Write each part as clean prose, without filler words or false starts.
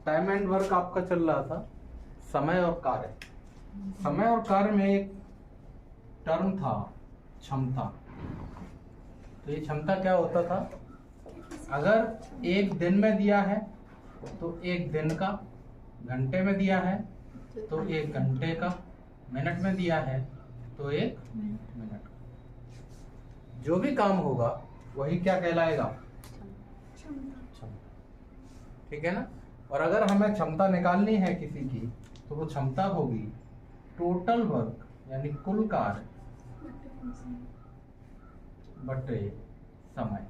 Time and work आपका चल रहा था समय और कार्य। समय और कार्य में एक टर्म था क्षमता। तो ये क्षमता क्या होता था, अगर एक दिन में दिया है तो एक दिन का, घंटे में दिया है तो एक घंटे का, मिनट में दिया है तो एक मिनट का। जो भी काम होगा वही क्या कहलाएगा, क्षमता। ठीक है ना। और अगर हमें क्षमता निकालनी है किसी की तो वो क्षमता होगी टोटल वर्क यानी कुल कार्य बटे समय।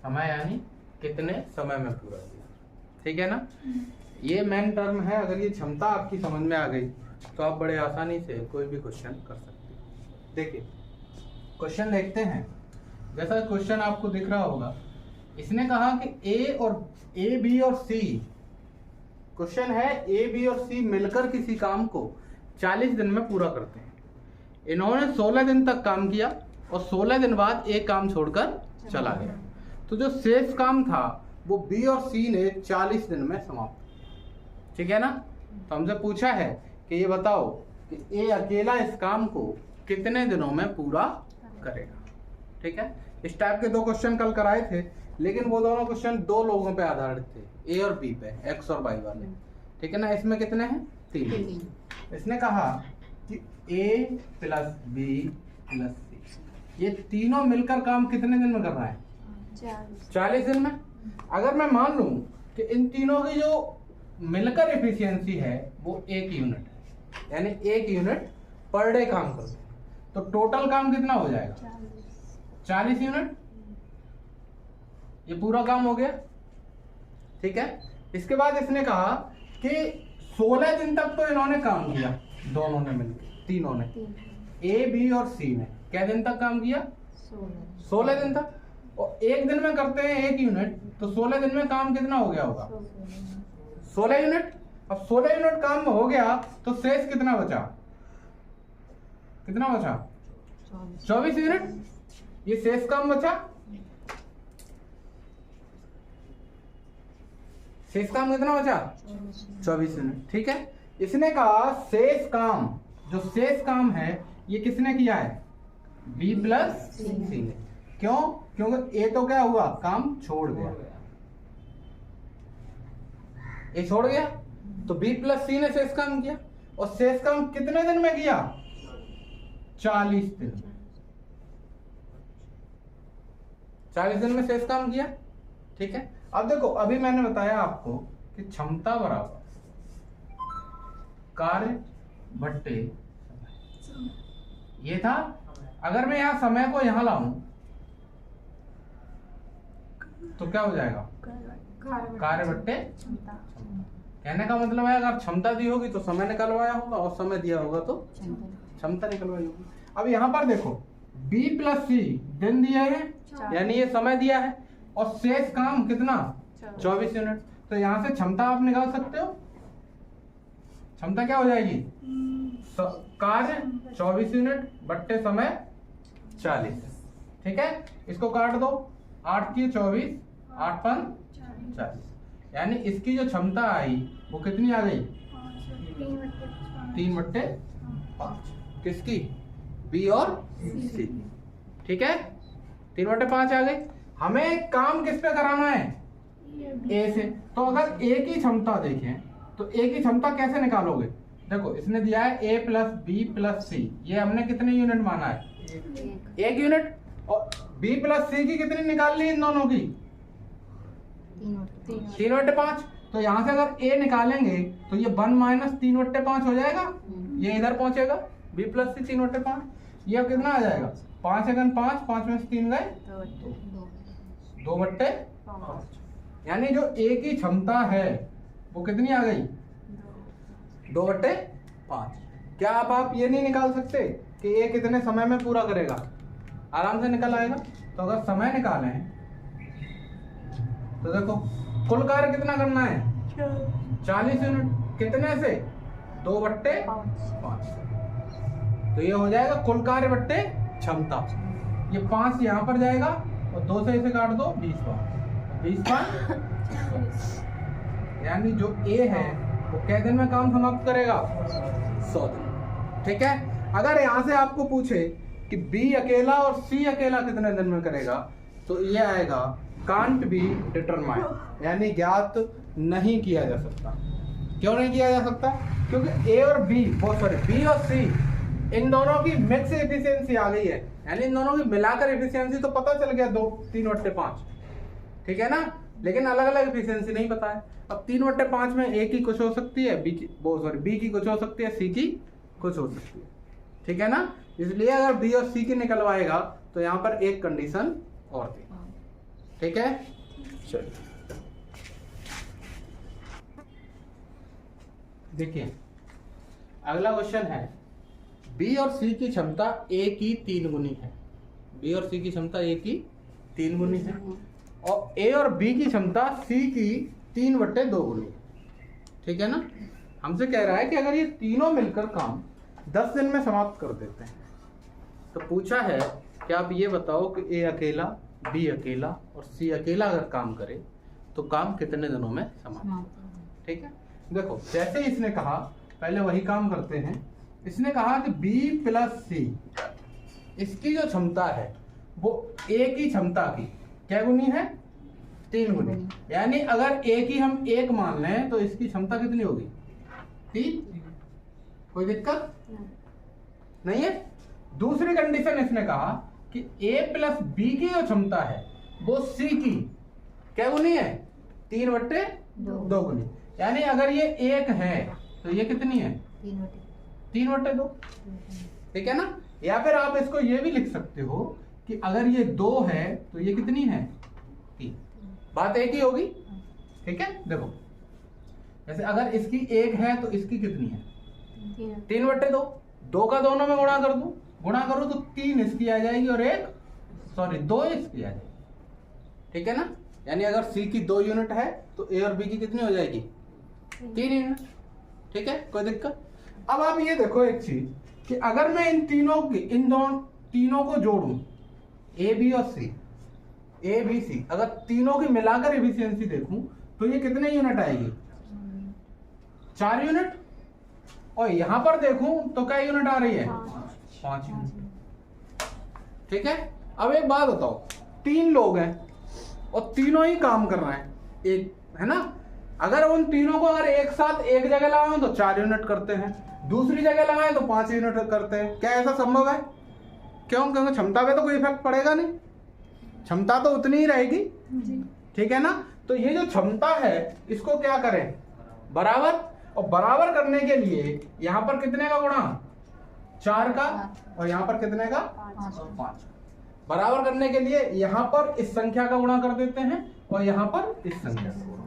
समय यानी कितने समय में पूरा किया। ठीक है ना। ये मेन टर्म है। अगर ये क्षमता आपकी समझ में आ गई तो आप बड़े आसानी से कोई भी क्वेश्चन कर सकते हैं। देखिए क्वेश्चन देखते हैं। जैसा क्वेश्चन आपको दिख रहा होगा, इसने कहा कि ए बी और सी, क्वेश्चन है ए बी और सी मिलकर किसी काम को 40 दिन में पूरा करते हैं। इन्होंने 16 दिन तक काम किया और 16 दिन बाद एक काम छोड़कर चला गया। तो जो शेष काम था वो बी और सी ने 40 दिन में समाप्त किया। ठीक है ना। तो हमसे पूछा है कि ये बताओ कि ए अकेला इस काम को कितने दिनों में पूरा करेगा। ठीक है। इस टाइप के 2 क्वेश्चन कल कराए थे, लेकिन वो दोनों क्वेश्चन 2 लोगों पे आधारित थे, ए और बी पे, एक्स और वाई वाले। ठीक है ना। इसमें कितने हैं, 3। इसने कहा कि ए प्लस बी प्लस सी, ये तीनों मिलकर काम कितने दिन में कर रहा है, 40 दिन में। अगर मैं मान लूं कि इन तीनों की जो मिलकर एफिशिएंसी है वो 1 यूनिट है, यानी 1 यूनिट पर डे काम करते हैं, तो टोटल काम कितना हो जाएगा, 40 यूनिट। ये पूरा काम हो गया। ठीक है। इसके बाद इसने कहा कि 16 दिन तक तो इन्होंने काम किया, दोनों ने मिलकर, तीनों ने, ए बी और सी ने क्या दिन तक काम किया, 16 दिन तक। और एक दिन में करते हैं 1 यूनिट, तो 16 दिन में काम कितना हो गया होगा, 16 यूनिट। अब 16 यूनिट काम हो गया तो शेष कितना बचा, कितना बचा, 24 यूनिट। ये शेष काम बचा, शेष काम कितना बचा, 24 यूनिट। ठीक है। इसने कहा शेष काम, जो शेष काम है ये किसने किया है, बी प्लस सी ने। क्यों, क्योंकि ए तो क्या हुआ, काम छोड़ गया, ए छोड़ गया, तो बी प्लस सी ने शेष काम किया। और शेष काम कितने दिन में किया, 40 दिन। 40 दिन में शेष काम किया। ठीक है। अब देखो, अभी मैंने बताया आपको कि क्षमता बराबर कार्य बट्टे ये था। अगर मैं यहां समय को यहां लाऊं तो क्या हो जाएगा, कार्य बट्टे क्षमता। कहने का मतलब है अगर क्षमता दी होगी तो समय निकलवाया होगा, और समय दिया होगा तो क्षमता निकलवाई होगी। अब यहां पर देखो बी प्लस सी दिन दिया है, यानी ये समय दिया है, और शेष काम कितना, 24 यूनिट। तो यहां से क्षमता आप निकाल सकते हो। क्षमता क्या हो जाएगी, कार्य 24 यूनिट बट्टे समय 40। ठीक है। इसको काट दो, 8 की 24, 8 पन 40, यानी इसकी जो क्षमता आई वो कितनी आ गई, 3/5। किसकी, बी और सी। ठीक है। 3/5 आ गई। हमें काम किस पे कराना है, ए से। तो अगर ए की क्षमता देखें तो ए की क्षमता कैसे निकालोगे, देखो इसने दिया है ए प्लस बी प्लस सी, ये हमने कितने यूनिट माना है, 1 यूनिट। और बी प्लस सी की कितनी निकाल ली इन दोनों की, 3/5। तो यहां से अगर ए निकालेंगे तो ये 1 माइनस 3/5 हो जाएगा, ये इधर पहुंचेगा, बी प्लस सी 3/5। ये अब कितना आ जाएगा, 5 अगन 5, 5 में से 3 गए 2/5। यानी जो ए की क्षमता है वो कितनी आ गई, 2/5। क्या आप ये नहीं निकाल सकते कि ए कितने समय में पूरा करेगा, आराम से निकल आएगा। तो अगर समय निकालें तो देखो कुल कार्य कितना करना है, 40 यूनिट। कितने से, 2/5। तो ये हो जाएगा कुल कार्य बट्टे क्षमता। ये 5 यहाँ पर जाएगा और 2 से इसे काट दो, 20 बार 20 बार। यानी जो ए है वो कितने दिन में काम समाप्त करेगा? 100 दिन। ठीक है। अगर यहाँ से आपको पूछे कि बी अकेला और सी अकेला कितने दिन में करेगा, तो ये आएगा कांट बी डिटरमाइंड, यानी ज्ञात नहीं किया जा सकता। क्यों नहीं किया जा सकता? क्योंकि ए और बी बी और सी इन दोनों की मिक्स एफिशिएंसी आ गई है, यानी इन दोनों की मिलाकर एफिशिएंसी तो पता चल गया 3/5। ठीक है ना, लेकिन अलग अलग एफिशिएंसी नहीं पता है। अब 3/5 में ए की कुछ हो सकती है, बी की कुछ हो सकती है, सी की कुछ हो सकती है। ठीक है ना, इसलिए अगर बी और सी की निकलवाएगा तो यहाँ पर एक कंडीशन और थी। ठीक है, चलिए देखिए अगला क्वेश्चन है, बी और सी की क्षमता ए की 3 गुनी है। बी और सी की क्षमता ए की 3 गुनी है और ए और बी की क्षमता सी की 3/2 गुनी है। ठीक है ना, हमसे कह रहा है कि अगर ये तीनों मिलकर काम 10 दिन में समाप्त कर देते हैं, तो पूछा है कि आप ये बताओ कि ए अकेला, बी अकेला और सी अकेला अगर काम करे तो काम कितने दिनों में समाप्त। ठीक है, देखो जैसे इसने कहा, पहले वही काम करते हैं। इसने कहा कि बी प्लस सी, इसकी जो क्षमता है वो ए की क्षमता की क्या गुनी है? 3 गुनी। यानी अगर ए की हम 1 मान लें तो इसकी क्षमता कितनी होगी? 3। कोई दिक्कत नहीं है। दूसरी कंडीशन इसने कहा कि ए प्लस बी की जो क्षमता है वो सी की क्या गुनी है? 3/2 गुनी। यानी अगर ये 1 है तो ये कितनी है? 3/2। ठीक है ना, या फिर आप इसको ये भी लिख सकते हो कि अगर ये 2 है तो ये कितनी है? 3। बात एक ही होगी। ठीक है, देखो जैसे अगर इसकी 1 है तो इसकी कितनी है? 3/2। 2 का दोनों में गुणा कर दूं, गुणा करूं तो 3 इसकी आ जाएगी और 2 इसकी आ जाएगी। ठीक है ना, यानी अगर सी की 2 यूनिट है तो ए और बी की कितनी हो जाएगी? 3 यूनिट। ठीक है, कोई दिक्कत? अब आप ये देखो एक चीज कि अगर मैं इन तीनों को जोड़ूं, ए बी और सी, ए बी सी, अगर तीनों की मिलाकर एफिशिएंसी देखूं तो ये कितने यूनिट आएगी? 4 यूनिट। और यहां पर देखूं तो क्या यूनिट आ रही है? 5 यूनिट। ठीक है, अब एक बात बताओ, 3 लोग हैं और तीनों ही काम कर रहे हैं, एक है ना। अगर उन तीनों को अगर एक साथ एक जगह लगाएं तो 4 यूनिट करते हैं, दूसरी जगह लगाएं तो 5 यूनिट करते हैं। क्या ऐसा संभव है? क्यों? क्योंकि क्षमता पे तो कोई इफेक्ट पड़ेगा नहीं, क्षमता तो उतनी ही रहेगी। ठीक है ना, तो ये जो क्षमता है इसको क्या करें? बराबर। और बराबर करने के लिए यहाँ पर कितने का गुणा? 4 का, और यहाँ पर कितने का? 5। बराबर करने के लिए यहाँ पर इस संख्या का गुणा कर देते हैं और यहाँ पर इस संख्या का गुणा।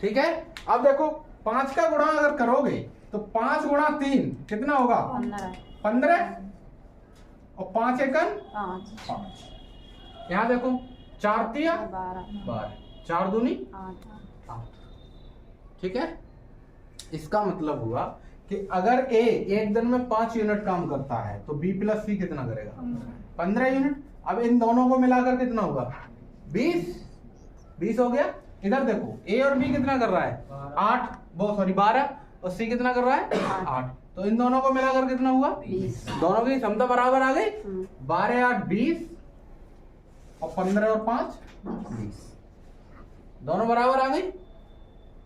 ठीक है, अब देखो 5 का गुणा अगर करोगे तो 5 गुणा 3 कितना होगा? 15। और 5 एकम 5। यहाँ देखो 4 तिया 12, 4 दूनी 8। ठीक है, इसका मतलब हुआ कि अगर ए एक दिन में 5 यूनिट काम करता है तो बी प्लस सी कितना करेगा? 15 यूनिट। अब इन दोनों को मिलाकर कितना होगा? 20 हो गया। इधर देखो ए और बी कितना कर रहा है? 12 और सी कितना कर रहा है? 8। तो इन दोनों को मिलाकर कितना हुआ? 20। दोनों की क्षमता बराबर आ गई। 12 8 20 और 15 और 5 20, दोनों बराबर आ गई।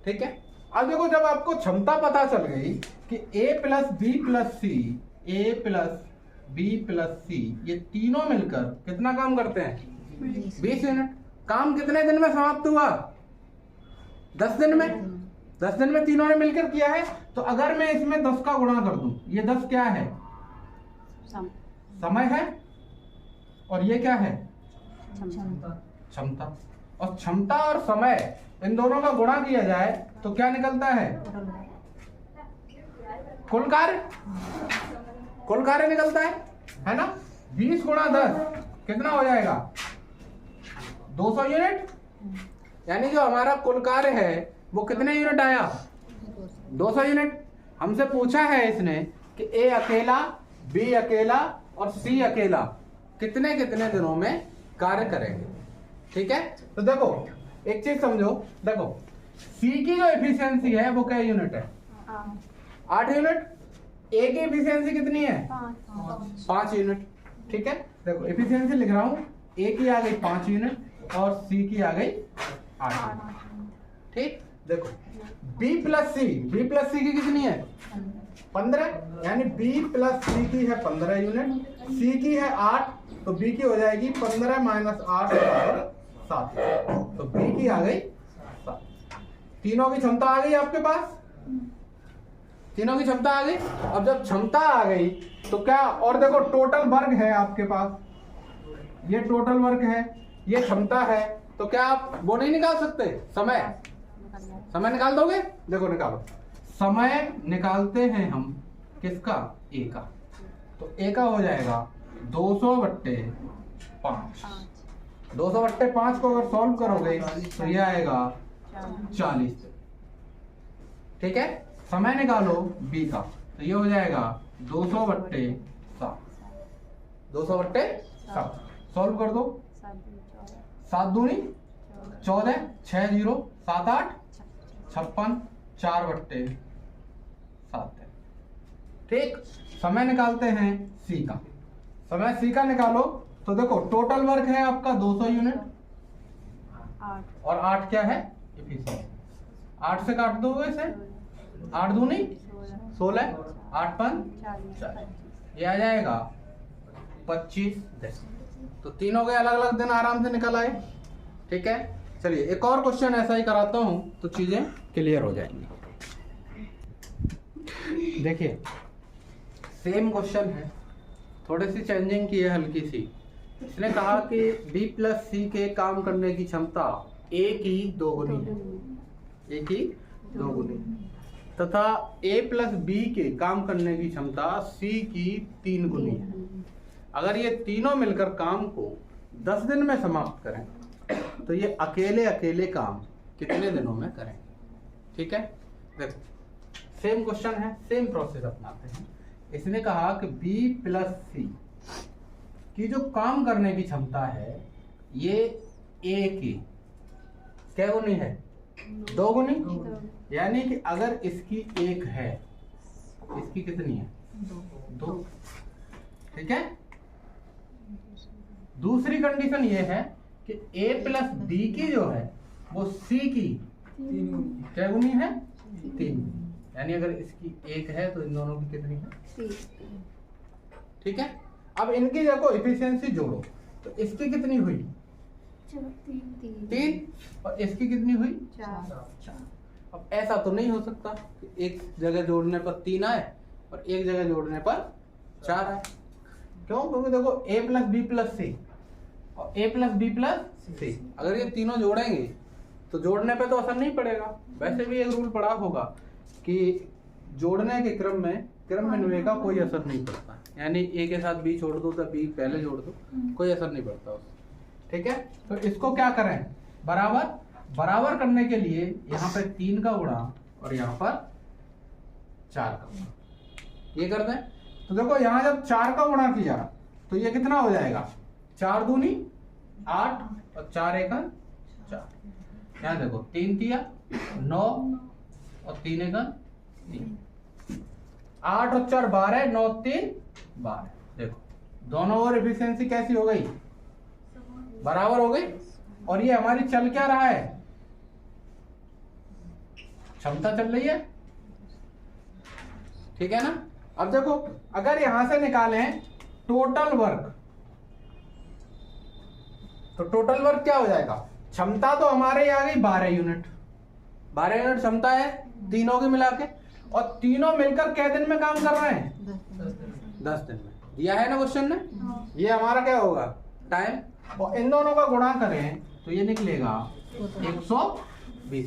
ठीक है, अब देखो जब आपको क्षमता पता चल गई कि ए प्लस बी प्लस सी, ए प्लस बी प्लस सी, ये तीनों मिलकर कितना काम करते हैं? 20 यूनिट। काम कितने दिन में समाप्त हुआ? 10 दिन में। 10 दिन में तीनों ने मिलकर किया है। तो अगर मैं इसमें 10 का गुणा कर दूं, ये 10 क्या है? समय है, और ये क्या है? क्षमता। और क्षमता और समय इन दोनों का गुणा किया जाए तो क्या निकलता है? कुल कार्य निकलता है ना। 20 गुणा 10 कितना हो जाएगा? 200 यूनिट। यानी जो हमारा कुल कार्य है वो कितने यूनिट आया? 200 यूनिट। हमसे पूछा है इसने कि ए अकेला, बी अकेला और सी अकेला कितने कितने दिनों में कार्य करेंगे। ठीक है, तो देखो एक चीज समझो, देखो सी की जो एफिशिएंसी है वो क्या यूनिट है? 8 यूनिट। ए की एफिशिएंसी कितनी है? 5 यूनिट। ठीक है, देखो एफिशिएंसी लिख रहा हूं, ए की आ गई 5 यूनिट और सी की आ गई 8 यूनिट। ठीक, देखो बी प्लस सी की कितनी है? 15, यानी बी प्लस सी की है 15 यूनिट, सी की है 8, तो बी की हो जाएगी 15 माइनस 8 7, तो बी की आ गई 7। तीनों की क्षमता आ गई आपके पास, तीनों की क्षमता आ गई। अब जब क्षमता आ गई तो क्या, और देखो टोटल वर्क है आपके पास, ये टोटल वर्क है, ये क्षमता है, तो क्या आप वो नहीं निकाल सकते? समय निकाल दोगे? देखो निकालो, समय निकालते हैं हम किसका? ए का। तो ए का हो जाएगा 200/5। 200/5 को अगर सॉल्व करोगे तो ये आएगा 40। ठीक है, समय निकालो बी का, तो ये हो जाएगा 200/7। 200/7 सॉल्व कर दो। 7 दूनी 14, 6 0 7 8 56, 4/7 है। ठीक, समय निकालते हैं सी का। समय सी का निकालो तो देखो टोटल वर्क है आपका 200 यूनिट और 8 क्या है? एफिशिएंसी। 8 से काट दो इसे, 8 दूनी 16, 8 5 40, ये आ जाएगा 25 दिन। तो तीनों के अलग अलग दिन आराम से निकल आए। ठीक है, चलिए एक और क्वेश्चन ऐसा ही कराता हूं तो चीजें क्लियर हो जाएंगी। देखिए सेम क्वेश्चन है, थोड़ी सी चेंजिंग की है हल्की सी। इसने कहा कि बी प्लस सी के काम करने की क्षमता ए की 2 गुनी है, ए की 2 गुनी, तथा ए प्लस बी के काम करने की क्षमता सी की 3 गुनी है। अगर ये तीनों मिलकर काम को 10 दिन में समाप्त करें तो ये अकेले अकेले काम कितने दिनों में करें? ठीक है, देखो सेम क्वेश्चन है, सेम प्रोसेस अपनाते हैं। इसने कहा कि बी प्लस सी की जो काम करने की क्षमता है ये ए की क्या गुनी है? 2 गुनी, यानी कि अगर इसकी 1 है, इसकी कितनी है? 2। ठीक है, दूसरी कंडीशन ये है कि a प्लस बी की जो है वो c की क्या गुनी है? 3, यानी अगर इसकी 1 है तो इन दोनों की कितनी है? 3। ठीक है, अब इनकी देखो एफिशिएंसी जोड़ो तो इसकी कितनी हुई? 3 और इसकी कितनी हुई? 4। अब ऐसा तो नहीं हो सकता कि एक जगह जोड़ने पर 3 आए और एक जगह जोड़ने पर 4 आए। क्यों? क्योंकि देखो a प्लस बी प्लस सी और a प्लस बी प्लस सी, अगर ये तीनों जोड़ेंगे तो जोड़ने पे तो असर नहीं पड़ेगा। वैसे भी एक रूल पढ़ा होगा कि जोड़ने के क्रम में न्यूय का कोई असर नहीं पड़ता, यानी a के साथ b छोड़ दो तो b पहले जोड़ दो, कोई असर नहीं पड़ता उससे। ठीक है, तो इसको क्या करें? बराबर करने के लिए यहाँ पे 3 का गुणा और यहाँ पर 4 का गुणा, ये कर दें। तो देखो यहाँ जब 4 का गुणा किया तो ये कितना हो जाएगा? 4 दूनी 8 और 4 1 4। यहाँ देखो 3 किया 9 और 3 1 3, 8 और 4 12, 9 3 12। देखो दोनों ओर एफिशिएंसी कैसी हो गई? बराबर हो गई। और ये हमारी चल क्या रहा है? क्षमता चल रही है। ठीक है ना। अब देखो अगर यहां से निकालें टोटल वर्क, तो टोटल वर्क क्या हो जाएगा? क्षमता तो हमारे आ गई 12 यूनिट, 12 यूनिट क्षमता है तीनों की मिला के, और तीनों मिलकर क्या दिन में काम कर रहे हैं? 10 दिन में। दिया है ना क्वेश्चन ने। ये हमारा क्या होगा? टाइम, और इन दोनों का गुणा करें तो ये निकलेगा 120,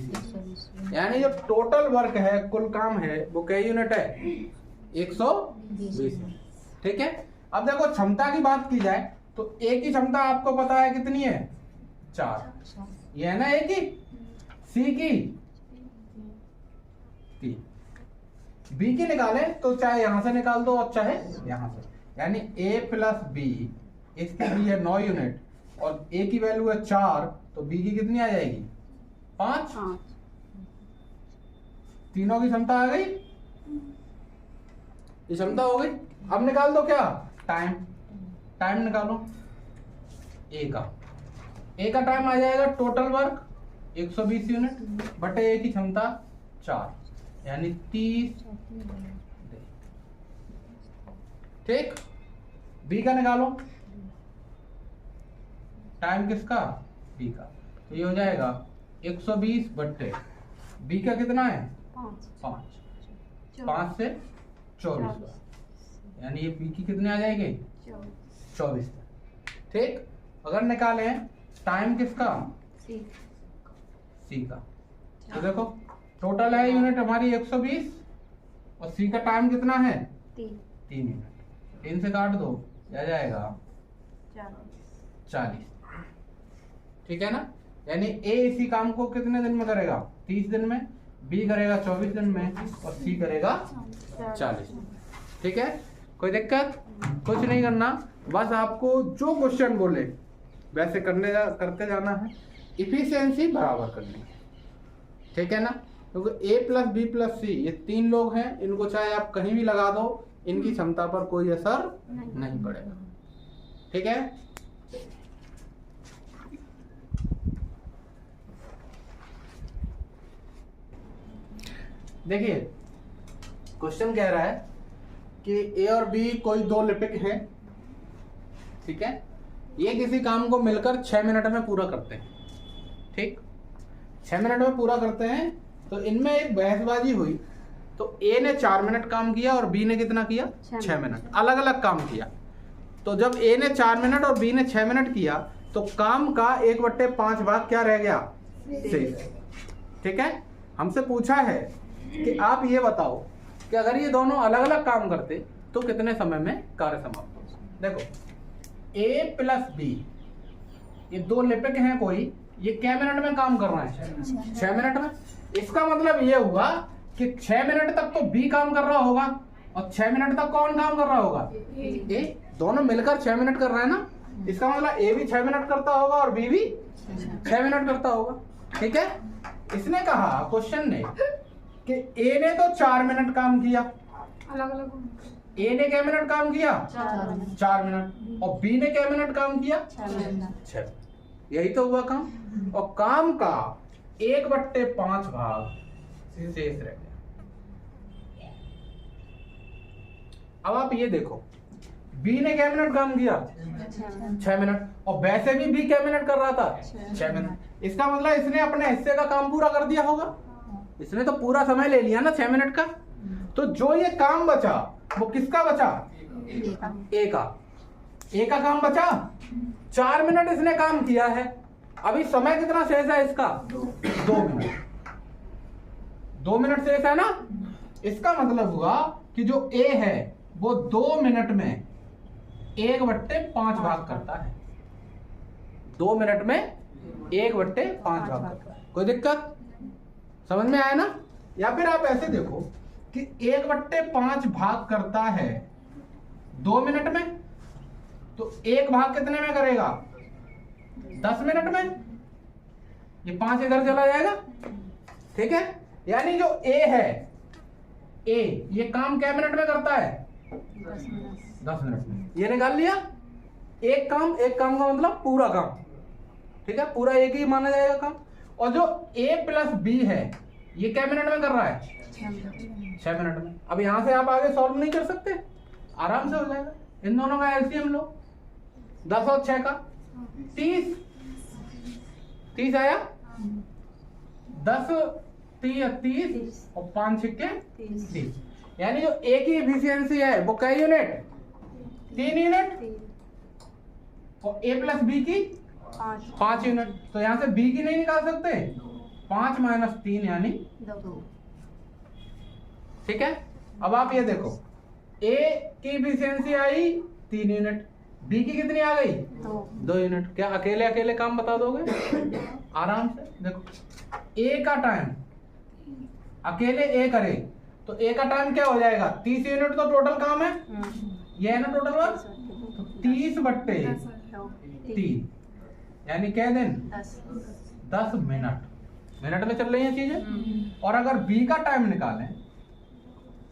यानी जो टोटल वर्क है, कुल काम है, वो क्या यूनिट है? 120। ठीक है, अब देखो क्षमता की बात की जाए तो ए की क्षमता आपको पता है कितनी है? 4, ये है ना ए की। सी की 3, बी की निकालें तो चाहे यहां से निकाल दो और चाहे यहां से, यानी ए प्लस बी, इसकी भी है 9 यूनिट और ए की वैल्यू है 4, तो बी की कितनी आ जाएगी? 5। तीनों की क्षमता आ गई, ये क्षमता हो गई। अब निकाल दो क्या, टाइम। टाइम निकालो ए का टाइम आ जाएगा टोटल वर्क 120 यूनिट बटे ए की क्षमता 4 यानी 30। ठीक, बी का निकालो टाइम, किसका, बी का। तो ये हो जाएगा 120 बट्टे बी का कितना है 5 से 24 यानी ये बी की कितने आ जाएंगे 24। ठीक, अगर निकालें टाइम किसका सी का, तो देखो टोटल है यूनिट हमारी 120 और सी का टाइम कितना है 3 यूनिट। 3 से काट दो क्या जाएगा 40। ठीक है ना, यानी ए इसी काम को कितने दिन में करेगा 30 दिन में, बी करेगा 24 दिन में और सी करेगा 40। ठीक है, कोई दिक्कत, कुछ नहीं करना, बस आपको जो क्वेश्चन बोले वैसे करते जाना है, इफिशियंसी बराबर करनी है। ठीक है ना, क्योंकि ए प्लस बी प्लस सी ये 3 लोग हैं, इनको चाहे आप कहीं भी लगा दो इनकी क्षमता पर कोई असर नहीं पड़ेगा। ठीक है, देखिए क्वेश्चन कह रहा है कि ए और बी कोई 2 लिपिक हैं। ठीक है, ये किसी काम को मिलकर 6 मिनट में पूरा करते हैं। ठीक, 6 मिनट में पूरा करते हैं, तो इनमें एक बहसबाजी हुई, तो ए ने 4 मिनट काम किया और बी ने कितना किया 6 मिनट, अलग अलग काम किया। तो जब ए ने 4 मिनट और बी ने 6 मिनट किया तो काम का 1/5 भाग क्या रह गया शेष। ठीक है, हमसे पूछा है कि आप ये बताओ कि अगर ये दोनों अलग अलग काम करते तो कितने समय में कार्य समाप्त होता। देखो ए प्लस बी ये 2 लिपिक हैं कोई, ये क्या मिनट में काम कर रहा है 6 मिनट में। इसका मतलब ये हुआ कि 6 मिनट तक तो बी काम कर रहा होगा और 6 मिनट तक कौन काम कर रहा होगा ए। दोनों मिलकर 6 मिनट कर रहे हैं ना, इसका मतलब ए भी 6 मिनट करता होगा और बी भी 6 मिनट करता होगा। ठीक है, इसने कहा क्वेश्चन ने कि ए ने तो 4 मिनट काम किया, अलग अलग ए ने क्या मिनट काम किया 4 मिनट और बी ने क्या मिनट काम किया 6। यही तो हुआ काम, और काम का 1/5 भाग शेष रह गया। अब आप ये देखो बी ने क्या मिनट काम किया 6 मिनट और वैसे भी बी क्या मिनट कर रहा था 6 मिनट। इसका मतलब इसने अपने हिस्से का काम पूरा कर दिया होगा, इसने तो पूरा समय ले लिया ना 6 मिनट का। तो जो ये काम बचा वो किसका बचा ए का काम बचा। 4 मिनट इसने काम किया है, अभी समय कितना शेष है इसका 2 मिनट। 2 मिनट शेष है ना, इसका मतलब हुआ कि जो ए है वो 2 मिनट में 1/5 भाग करता है। 2 मिनट में 1/5 भाग करता है। कोई दिक्कत, समझ में आया ना। या फिर आप ऐसे देखो कि 1/5 भाग करता है 2 मिनट में, तो 1 भाग कितने में करेगा 10 मिनट में, ये 5 इधर चला जाएगा। ठीक है, यानी जो ए है ए ये काम क्या मिनट में करता है 10 मिनट में। ये निकाल लिया, एक काम का मतलब पूरा काम। ठीक है, पूरा एक ही माना जाएगा काम। और जो ए प्लस बी है ये क्या मिनट में कर रहा है 6 मिनट में। अब यहां से आप आगे सॉल्व नहीं कर सकते, आराम से हो जाएगा। इन दोनों का एलसीएम लो, 10 और 6 का 30 आया। 10 30 और 5 6 30, यानी जो ए की एफिशिएंसी है वो कई यूनिट 3 यूनिट और ए प्लस बी की 5 यूनिट। तो यहां से बी की नहीं निकाल सकते, 5 - 3 यानी 2। ठीक है, अब आप ये देखो ए की एफिशिएंसी आई 3 यूनिट, बी की कितनी आ गई 2 यूनिट। क्या अकेले काम बता दोगे आराम से। देखो ए का टाइम अकेले ए करे तो ए का टाइम क्या हो जाएगा 30 यूनिट। तो टोटल काम है ये है ना टोटल वर्क, तो 30/3 यानी क्या दिन 10 मिनट में चल रही है चीजें। और अगर बी का टाइम निकालें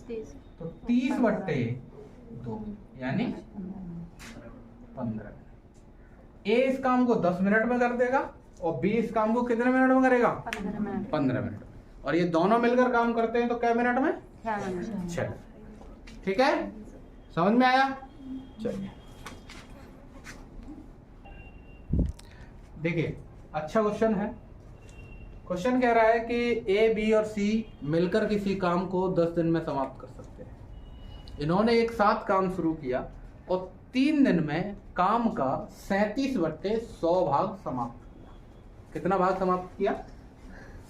30 तो 30/2 यानी 15। ए इस काम को 10 मिनट में कर देगा और बी इस काम को कितने मिनट में करेगा? 15 मिनट। 15 मिनट में। और ये दोनों मिलकर काम करते हैं तो क्या मिनट में? 6 मिनट। 6। ठीक है, समझ में आया? चलिए देखिए, अच्छा क्वेश्चन है। क्वेश्चन कह रहा है कि ए, बी और सी मिलकर किसी काम को 10 दिन में समाप्त कर सकते हैं। इन्होंने एक साथ काम शुरू किया और 3 दिन में काम का 37/100 भाग समाप्त किया। कितना भाग समाप्त किया?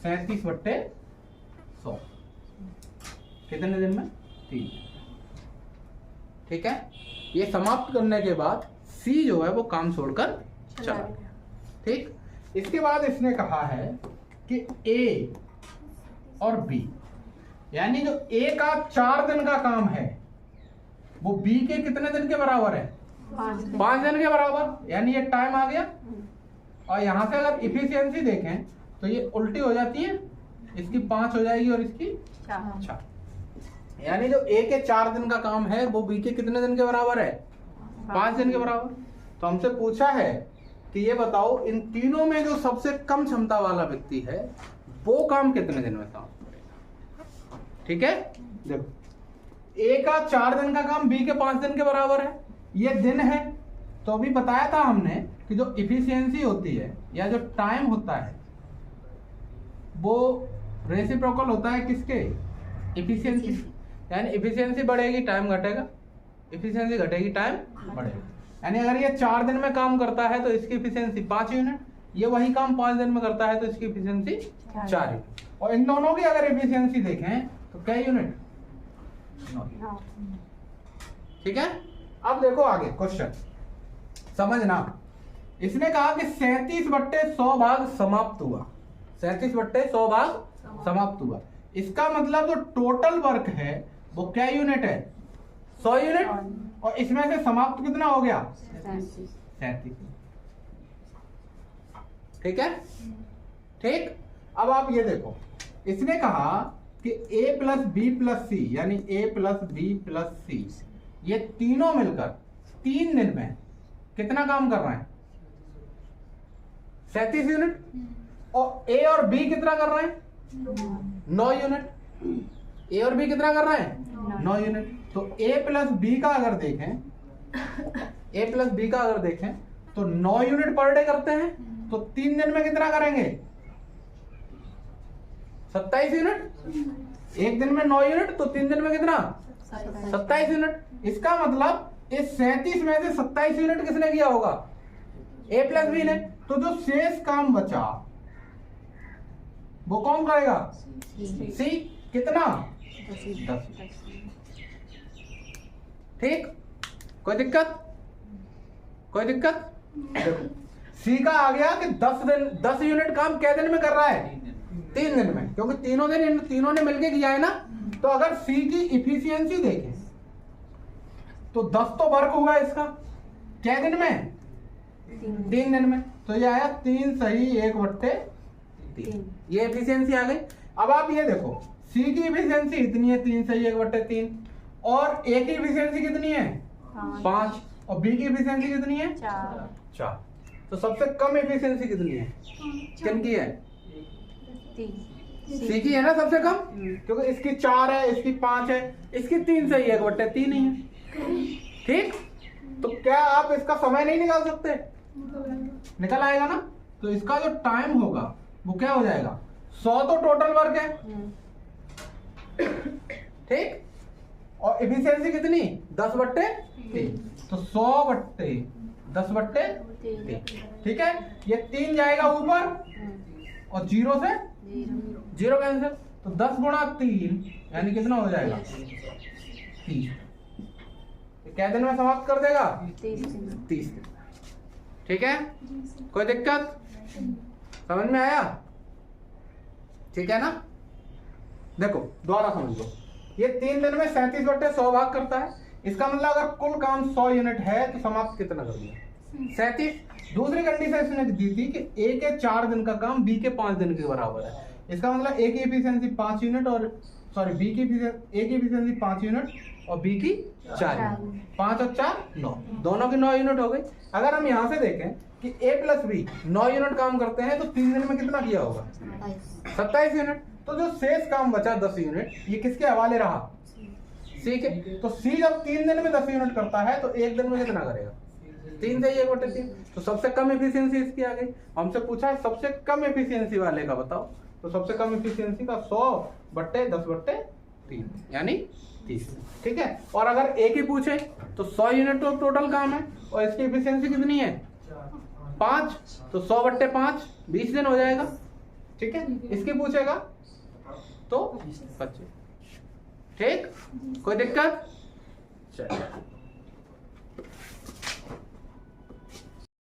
37/100। कितने दिन में? 3। ठीक है, ये समाप्त करने के बाद सी जो है वो काम छोड़कर चला गया। ठीक, इसके बाद इसने कहा है कि ए और बी, यानी जो ए का 4 दिन का काम है वो बी के कितने दिन के बराबर है? 5 दिन के बराबर। यानी ये टाइम आ गया। और यहां से अगर इफिशियंसी देखें तो ये उल्टी हो जाती है, इसकी 5 हो जाएगी और इसकी 4। यानी जो ए के 4 दिन का काम है वो बी के कितने दिन के बराबर है? 5 दिन के बराबर। तो हमसे पूछा है कि ये बताओ इन तीनों में जो सबसे कम क्षमता वाला व्यक्ति है वो काम कितने दिन में समाप्त करेगा? ठीक है, देखो ए का 4 दिन का काम बी के 5 दिन के बराबर है। ये दिन है तो अभी बताया था हमने कि जो इफिशियंसी होती है या जो टाइम होता है वो रेसिप्रोकल होता है किसके? इफिशियंसी। यानी इफिशियंसी बढ़ेगी टाइम घटेगा, इफिशियंसी घटेगी टाइम बढ़ेगा। यानी अगर ये 4 दिन में काम करता है तो इसकी इफिशियंसी 5 यूनिट, ये वही काम 5 दिन में करता है तो इसकी इफिशियंसी 4 यूनिट। और इन दोनों की अगर इफिशियंसी देखें तो क्या यूनिट? 9। ठीक है, अब देखो आगे क्वेश्चन समझना। इसने कहा कि 37/100 भाग समाप्त हुआ। 37/100 भाग समाप्त हुआ। इसका मतलब जो टोटल वर्क है वो क्या यूनिट है? 100 यूनिट। और इसमें से समाप्त कितना हो गया? 37। ठीक है, ठीक। अब आप ये देखो, इसने कहा कि a प्लस बी प्लस सी यानी a प्लस बी प्लस सी ये तीनों मिलकर 3 दिन में कितना काम कर रहे हैं? 37 यूनिट। और a और b कितना कर रहे हैं? 9 यूनिट। a और b कितना कर रहे हैं? 9 यूनिट। तो a प्लस बी का अगर देखें, a प्लस बी का अगर देखें तो 9 यूनिट पर डे करते हैं, तो 3 दिन में कितना करेंगे? 27 यूनिट। एक दिन में 9 यूनिट तो 3 दिन में कितना? 27 यूनिट। इसका मतलब इस 37 में से 27 यूनिट किसने किया होगा? a प्लस बी ने। तो जो शेष काम बचा वो कौन करेगा? सी। कितना? 10। ठीक, कोई दिक्कत? कोई दिक्कत? देखो सी का आ गया कि 10 यूनिट काम कै दिन में कर रहा है? 3 दिन में, क्योंकि तीनों ने मिलके किया है ना। तो अगर सी की इफिशियंसी देखें तो 10 तो वर्क हुआ इसका क्या दिन में? 3 दिन में। तो ये आया 3 सही 1/3। ये इफिशियंसी आ गई। अब आप ये देखो, सी की इफिशियंसी इतनी है 3 सही 1/3, और ए की इफिशियंसी कितनी है? 5, और बी की इफिशियंसी कितनी है? 4। तो सबसे कम इफिशियंसी कितनी है? किनकी है? सी की है ना सबसे कम, क्योंकि इसकी 4 है, इसकी 5 है, इसकी 3 सही 1/3 ही है। ठीक, तो क्या आप इसका समय नहीं निकाल सकते? निकल आएगा ना। तो इसका जो टाइम होगा वो क्या हो जाएगा? 100 तो टोटल वर्क है। ठीक, और इफिशियंसी कितनी? 10/3। तो 100/10/3। ठीक है, ये 3 जाएगा ऊपर और 0 से 0 कैंसिल, तो 10 गुणा 3 यानी कितना हो जाएगा? 30। क्या दिन में समाप्त कर देगा? 30 दिन। ठीक है, कोई दिक्कत? समझ में आया? ठीक है ना। देखो दोबारा समझ लो, ये 3 दिन में 37/100 भाग करता है। इसका मतलब अगर कुल काम 100 यूनिट है तो समाप्त कितना कर दिया? 37। दूसरी कंडीशन इसने दी थी कि ए के 4 दिन का काम बी के 5 दिन के बराबर है। इसका मतलब ए की एफिशिएंसी 5 यूनिट और सॉरी बी की ए की एफिशिएंसी 5 यूनिट और बी की 4 यूनिट। 5 और 4 9, दोनों की 9 यूनिट हो गई। अगर हम यहाँ से देखें कि ए प्लस बी 9 यूनिट काम करते हैं तो 3 दिन में कितना किया होगा? 27 यूनिट। तो जो शेष काम बचा 10 यूनिट, ये किसके हवाले रहा? सी के। तो सी जब 3 दिन में 10 यूनिट करता है तो 1 दिन में कितना करेगा? 3 से 1/3। तो सबसे कम एफिशिएंसी इसकी आ गई। हमसे पूछा है सबसे कम एफिशिएंसी वाले का बताओ, तो सबसे कम एफिशिएंसी का 100/10/3 यानी 30। ठीक है। और अगर एक ही पूछे तो 100 यूनिट तो टोटल काम है और इसकी एफिशिएंसी कितनी है? 5, तो 100/5 20 दिन हो जाएगा। ठीक है। इसकी पूछेगा तो 25। ठीक, कोई दिक्कत? चलिए।